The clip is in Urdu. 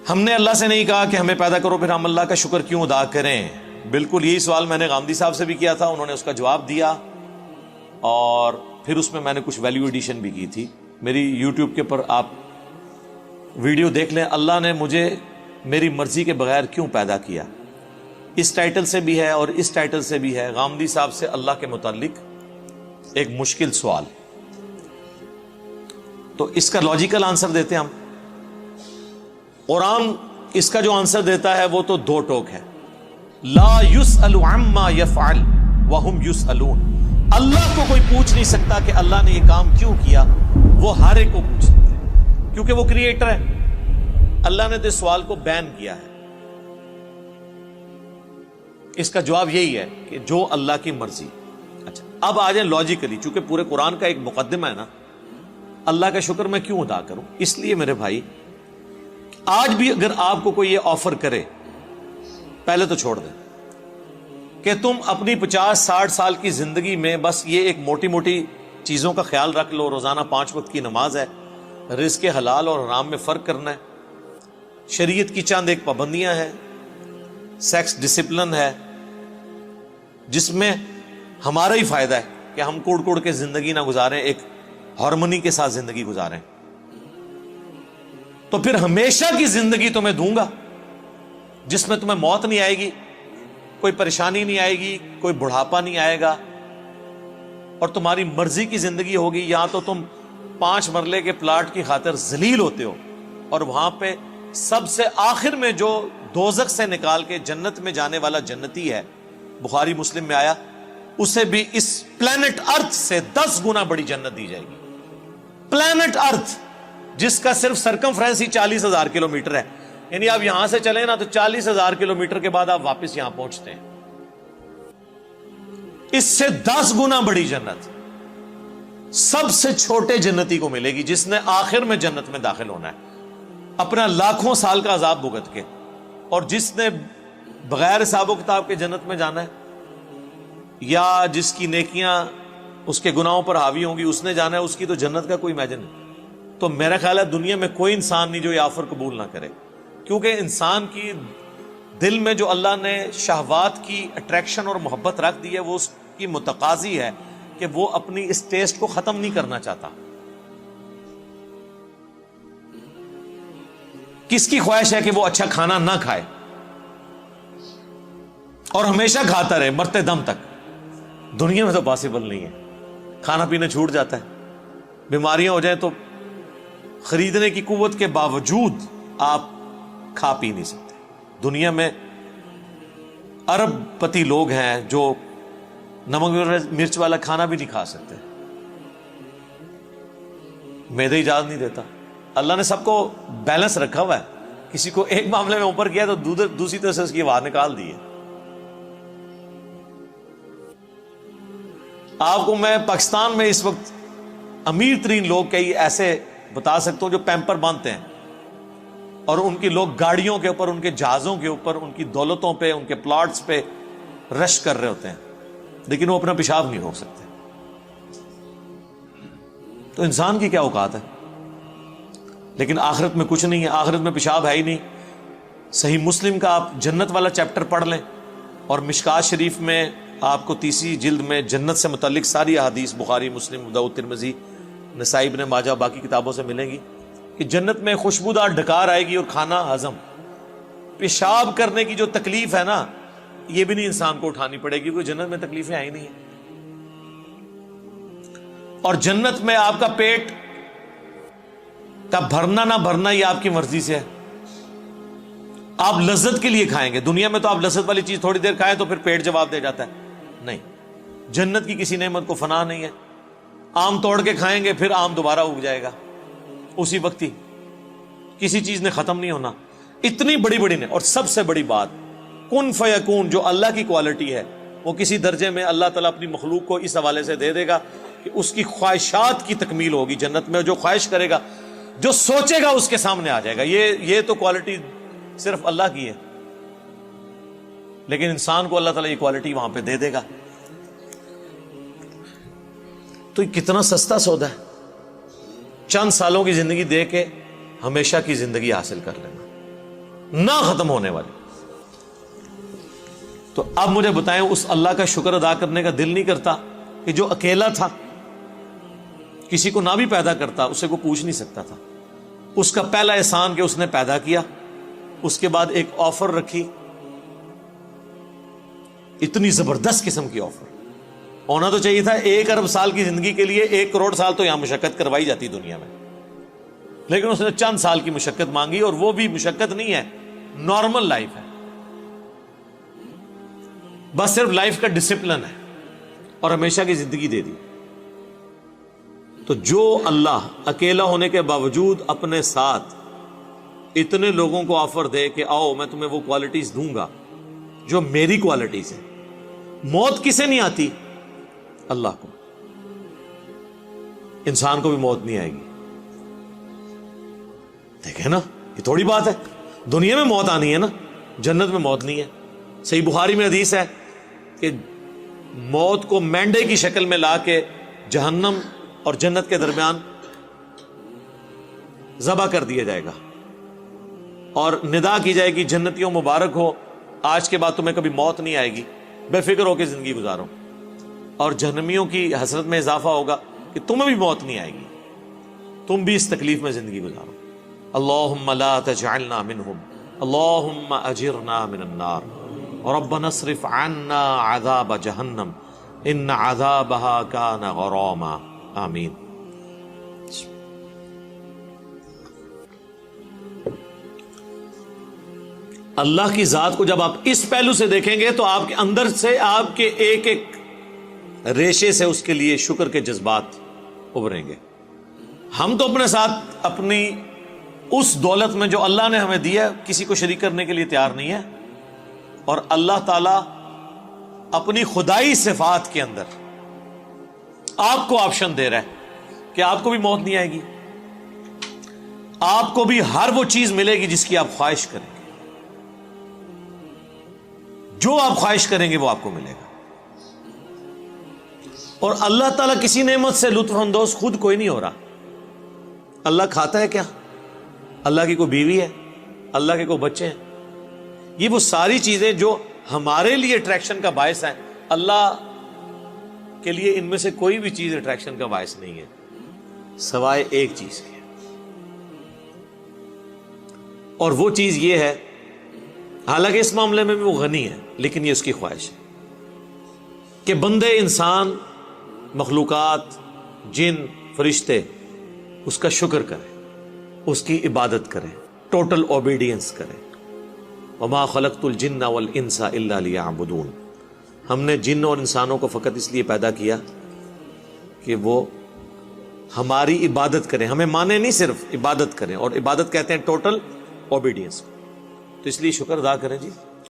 ہم نے اللہ سے نہیں کہا کہ ہمیں پیدا کرو پھر ہم اللہ کا شکر کیوں ادا کریں. بالکل یہی سوال میں نے غامدی صاحب سے بھی کیا تھا, انہوں نے اس کا جواب دیا, اور پھر اس میں میں نے کچھ ویلیو ایڈیشن بھی کی تھی. میری یوٹیوب کے پر آپ ویڈیو دیکھ لیں, اللہ نے مجھے میری مرضی کے بغیر کیوں پیدا کیا. اس ٹائٹل سے بھی ہے اور اس ٹائٹل سے بھی ہے, غامدی صاحب سے اللہ کے متعلق ایک مشکل سوال. تو اس کا لاجیکل آنسر دیتے ہیں ہم. قرآن اس کا جو آنسر دیتا ہے وہ تو دو ٹوک ہے, لا یسأل عما یفعل وہم یسألون. اللہ کو کوئی پوچھ نہیں سکتا کہ اللہ نے یہ کام کیوں کیا, وہ ہر ایک کو پوچھ سکتے ہیں کیونکہ وہ کریٹر ہے. اللہ نے تو اس سوال کو بین کیا ہے. اس کا جواب یہی ہے کہ جو اللہ کی مرضی. اچھا اب آ جائیں لاجیکلی, چونکہ پورے قرآن کا ایک مقدمہ ہے نا, اللہ کا شکر میں کیوں ادا کروں. اس لیے میرے بھائی, آج بھی اگر آپ کو کوئی یہ آفر کرے, پہلے تو چھوڑ دیں کہ تم اپنی 50-60 سال کی زندگی میں بس یہ ایک موٹی موٹی چیزوں کا خیال رکھ لو, روزانہ 5 وقت کی نماز ہے, رزق حلال اور حرام میں فرق کرنا ہے, شریعت کی چند ایک پابندیاں ہیں, سیکس ڈسپلن ہے جس میں ہمارا ہی فائدہ ہے کہ ہم کوڑ کوڑ کے زندگی نہ گزاریں, ایک ہارمونی کے ساتھ زندگی گزاریں. تو پھر ہمیشہ کی زندگی تمہیں دوں گا جس میں تمہیں موت نہیں آئے گی, کوئی پریشانی نہیں آئے گی, کوئی بڑھاپا نہیں آئے گا, اور تمہاری مرضی کی زندگی ہوگی. یہاں تو تم 5 مرلے کے پلاٹ کی خاطر ذلیل ہوتے ہو, اور وہاں پہ سب سے آخر میں جو دوزخ سے نکال کے جنت میں جانے والا جنتی ہے, بخاری مسلم میں آیا, اسے بھی اس پلانٹ ارتھ سے 10 گنا بڑی جنت دی جائے گی. پلانٹ ارتھ جس کا صرف سرکمفرنس ہی 40,000 کلومیٹر ہے, یعنی آپ یہاں سے چلیں نا تو 40,000 کلومیٹر کے بعد آپ واپس یہاں پہنچتے ہیں. اس سے 10 گنا بڑی جنت سب سے چھوٹے جنتی کو ملے گی جس نے آخر میں جنت میں داخل ہونا ہے اپنا لاکھوں سال کا عذاب بھگت کے, اور جس نے بغیر حساب و کتاب کے جنت میں جانا ہے, یا جس کی نیکیاں اس کے گناہوں پر حاوی ہوں گی, اس نے جانا ہے, اس کی تو جنت کا کوئی امیجن نہیں. تو میرا خیال ہے دنیا میں کوئی انسان نہیں جو یہ آفر قبول نہ کرے, کیونکہ انسان کی دل میں جو اللہ نے شہوات کی اٹریکشن اور محبت رکھ دی ہے وہ اس کی متقاضی ہے کہ وہ اپنی اس ٹیسٹ کو ختم نہیں کرنا چاہتا. کس کی خواہش ہے کہ وہ اچھا کھانا نہ کھائے اور ہمیشہ کھاتا رہے مرتے دم تک؟ دنیا میں تو پاسبل نہیں ہے. کھانا پینا چھوٹ جاتا ہے, بیماریاں ہو جائیں تو خریدنے کی قوت کے باوجود آپ کھا پی نہیں سکتے. دنیا میں ارب پتی لوگ ہیں جو نمک مرچ والا کھانا بھی نہیں کھا سکتے, معدہ اجازت نہیں دیتا. اللہ نے سب کو بیلنس رکھا ہوا ہے, کسی کو ایک معاملے میں اوپر کیا تو دوسری طرف سے اس کی آواز نکال دی ہے. آپ کو میں پاکستان میں اس وقت امیر ترین لوگ کئی ایسے بتا سکتا ہوں جو پیمپر باندھتے ہیں, اور ان کی لوگ گاڑیوں کے اوپر, ان کے جہازوں کے اوپر, ان کی دولتوں پہ, ان کے پلاٹس پہ رش کر رہے ہوتے ہیں, لیکن وہ اپنا پیشاب نہیں روک سکتے. تو انسان کی کیا اوقات ہے؟ لیکن آخرت میں کچھ نہیں ہے, آخرت میں پیشاب ہے ہی نہیں. صحیح مسلم کا آپ جنت والا چیپٹر پڑھ لیں, اور مشکات شریف میں آپ کو 30 جلد میں جنت سے متعلق ساری احادیث بخاری, مسلم, ابو داؤد, ترمذی, نسائی, ابن ماجہ, باقی کتابوں سے ملیں گی کہ جنت میں خوشبودار ڈکار آئے گی اور کھانا ہضم. پیشاب کرنے کی جو تکلیف ہے نا, یہ بھی نہیں انسان کو اٹھانی پڑے گی, کیونکہ جنت میں تکلیفیں آئی نہیں ہیں. اور جنت میں آپ کا پیٹ کا بھرنا نہ بھرنا یہ آپ کی مرضی سے ہے. آپ لذت کے لیے کھائیں گے. دنیا میں تو آپ لذت والی چیز تھوڑی دیر کھائیں تو پھر پیٹ جواب دے جاتا ہے. نہیں, جنت کی کسی نعمت کو فنا نہیں ہے. آم توڑ کے کھائیں گے پھر آم دوبارہ اگ جائے گا اسی وقت ہی, کسی چیز نے ختم نہیں ہونا. اتنی بڑی بڑی نے. اور سب سے بڑی بات, کن فیکون جو اللہ کی کوالٹی ہے وہ کسی درجے میں اللہ تعالیٰ اپنی مخلوق کو اس حوالے سے دے دے گا کہ اس کی خواہشات کی تکمیل ہوگی جنت میں. جو خواہش کرے گا, جو سوچے گا اس کے سامنے آ جائے گا. یہ تو کوالٹی صرف اللہ کی ہے, لیکن انسان کو اللہ تعالیٰ یہ کوالٹی وہاں پہ دے دے گا. تو یہ کتنا سستا سودا ہے, چند سالوں کی زندگی دے کے ہمیشہ کی زندگی حاصل کر لینا. نہ ختم ہونے والی. تو اب مجھے بتائیں اس اللہ کا شکر ادا کرنے کا دل نہیں کرتا کہ جو اکیلا تھا, کسی کو نہ بھی پیدا کرتا, اسے کوئی پوچھ نہیں سکتا تھا, اس کا پہلا احسان کہ اس نے پیدا کیا, اس کے بعد ایک آفر رکھی, اتنی زبردست قسم کی آفر. ہونا تو چاہیے تھا 1 ارب سال کی زندگی کے لیے 1 کروڑ سال تو یہاں مشقت کروائی جاتی دنیا میں, لیکن اس نے چند سال کی مشقت مانگی, اور وہ بھی مشقت نہیں ہے, نارمل لائف ہے, بس صرف لائف کا ڈسپلن ہے, اور ہمیشہ کی زندگی دے دی. تو جو اللہ اکیلا ہونے کے باوجود اپنے ساتھ اتنے لوگوں کو آفر دے کہ آؤ میں تمہیں وہ کوالٹیز دوں گا جو میری کوالٹیز ہیں. موت کسے نہیں آتی؟ اللہ کو. انسان کو بھی موت نہیں آئے گی. دیکھیں نا, یہ تھوڑی بات ہے, دنیا میں موت آنی ہے نا, جنت میں موت نہیں ہے. صحیح بخاری میں حدیث ہے کہ موت کو مینڈے کی شکل میں لا کے جہنم اور جنت کے درمیان ذبح کر دیا جائے گا, اور ندا کی جائے گی جنتیوں مبارک ہو, آج کے بعد تمہیں کبھی موت نہیں آئے گی, بے فکر ہو کے زندگی گزارو. اور جہنمیوں کی حسرت میں اضافہ ہوگا کہ تمہیں بھی موت نہیں آئے گی, تم بھی اس تکلیف میں زندگی گزارو. اللہم لا تجعلنا منہم, اللہم اجرنا من النار, ربنا اصرف عنا عذاب جہنم ان عذابها کان غراما. آمین. اللہ کی ذات کو جب آپ اس پہلو سے دیکھیں گے تو آپ کے اندر سے, آپ کے ایک ایک ریشے سے اس کے لیے شکر کے جذبات ابھریں گے. ہم تو اپنے ساتھ اپنی اس دولت میں جو اللہ نے ہمیں دیا کسی کو شریک کرنے کے لیے تیار نہیں ہے, اور اللہ تعالی اپنی خدائی صفات کے اندر آپ کو آپشن دے رہا ہے کہ آپ کو بھی موت نہیں آئے گی, آپ کو بھی ہر وہ چیز ملے گی جس کی آپ خواہش کریں گے, جو آپ خواہش کریں گے وہ آپ کو ملے گا. اور اللہ تعالیٰ کسی نعمت سے لطف اندوز خود کوئی نہیں ہو رہا. اللہ کھاتا ہے کیا؟ اللہ کی کوئی بیوی ہے؟ اللہ کے کوئی بچے ہیں؟ یہ وہ ساری چیزیں جو ہمارے لیے اٹریکشن کا باعث ہیں, اللہ کے لیے ان میں سے کوئی بھی چیز اٹریکشن کا باعث نہیں ہے سوائے ایک چیز کے, اور وہ چیز یہ ہے, حالانکہ اس معاملے میں بھی وہ غنی ہے, لیکن یہ اس کی خواہش ہے کہ بندے, انسان, مخلوقات, جن, فرشتے اس کا شکر کریں, اس کی عبادت کریں, ٹوٹل اوبیڈینس کریں. وما خلقت الجن والانس الا لیعبدون. ہم نے جن اور انسانوں کو فقط اس لیے پیدا کیا کہ وہ ہماری عبادت کریں, ہمیں مانے نہیں, صرف عبادت کریں, اور عبادت کہتے ہیں ٹوٹل اوبیڈینس. تو اس لیے شکر ادا کریں جی.